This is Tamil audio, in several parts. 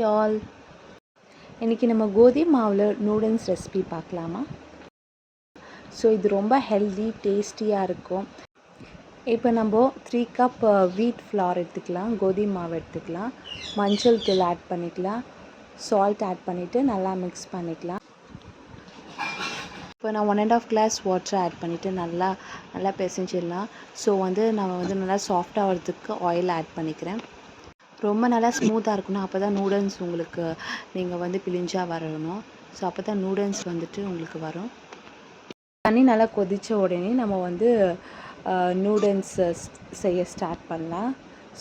ஹாய் ஆல், இன்றைக்கி நம்ம கோதுமை மாவில் நூடுல்ஸ் ரெசிபி பார்க்கலாமா? ஸோ இது ரொம்ப ஹெல்தி டேஸ்டியாக இருக்கும். இப்போ நம்ம 3 கப் வீட் ஃப்ளார் எடுத்துக்கலாம், கோதுமை மாவு எடுத்துக்கலாம், மஞ்சள் தூள் ஆட் பண்ணிக்கலாம், சால்ட் ஆட் பண்ணிவிட்டு நல்லா மிக்ஸ் பண்ணிக்கலாம். இப்போ நான் 1.5 கிளாஸ் வாட்டர் ஆட் பண்ணிவிட்டு நல்லா பிசைஞ்சிடலாம். ஸோ நான் நல்லா சாஃப்டாக ஆகிறதுக்கு ஆயில் ஆட் பண்ணிக்கிறேன். ரொம்ப நல்லா ஸ்மூத்தாக இருக்கணும், அப்போ தான் நூடுல்ஸ் உங்களுக்கு நீங்கள் பிழிஞ்சா வரணும். ஸோ அப்போ தான் நூடுல்ஸ் உங்களுக்கு வரும். தண்ணி நல்லா கொதித்த உடனே நம்ம நூடுல்ஸ் செய்ய ஸ்டார்ட் பண்ணலாம்.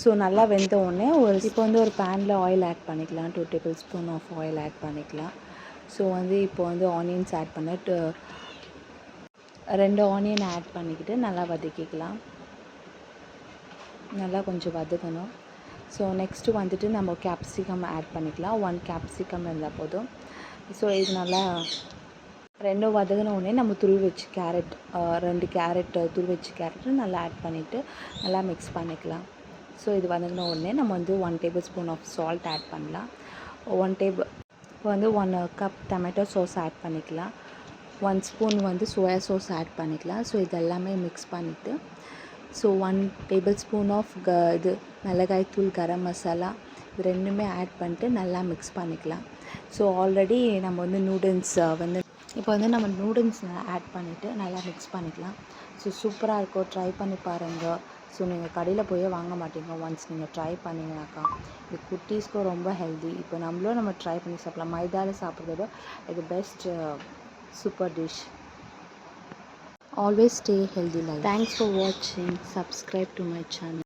ஸோ நல்லா வெந்த உடனே இப்போ ஒரு பேனில் ஆயில் ஆட் பண்ணிக்கலாம். 2 tablespoon of oil add பண்ணிக்கலாம். ஸோ இப்போ ஆனியன்ஸ் ஆட் பண்ணிட்டு 2 ஆனியன் ஆட் பண்ணிக்கிட்டு நல்லா வதக்கிக்கலாம். நல்லா கொஞ்சம் வதக்கணும். ஸோ நெக்ஸ்ட்டு நம்ம கேப்சிகம் ஆட் பண்ணிக்கலாம். 1 கேப்சிகம் இருந்தால் போதும். ஸோ இது நல்லா 2 வதங்கின உடனே நம்ம துருவி வச்சு கேரட் 2 கேரட் துருவி வச்சு கேரட்டு நல்லா ஆட் பண்ணிவிட்டு நல்லா மிக்ஸ் பண்ணிக்கலாம். ஸோ இது வதங்கின உடனே நம்ம 1 tablespoon of salt add பண்ணலாம். இப்போ 1 கப் டொமேட்டோ சாஸ் ஆட் பண்ணிக்கலாம். 1 ஸ்பூன் சோயா சாஸ் ஆட் பண்ணிக்கலாம். ஸோ இது எல்லாமே மிக்ஸ் பண்ணிவிட்டு 1 டேபிள் ஸ்பூன் ஆஃப் மிளகாய் தூள், கரம் மசாலா இது ரெண்டுமே ஆட் பண்ணிட்டு நல்லா மிக்ஸ் பண்ணிக்கலாம். ஸோ ஆல்ரெடி நம்ம நூடுல்ஸ் இப்போ நம்ம நூடுல்ஸ் ஆட் பண்ணிவிட்டு நல்லா மிக்ஸ் பண்ணிக்கலாம். ஸோ சூப்பராக இருக்கும், ட்ரை பண்ணி பாருங்கள். ஸோ நீங்கள் கடையில் போய் வாங்க மாட்டீங்க, ஒன்ஸ் நீங்கள் ட்ரை பண்ணிங்கனாக்கா. இது குட்டீஸ்க்கும் ரொம்ப ஹெல்தி. இப்போ நம்ம ட்ரை பண்ணி சாப்பிடலாம். மைதாவில் சாப்பிட்றத இது best super dish. Always stay healthy life. Thanks for watching. Subscribe to my channel.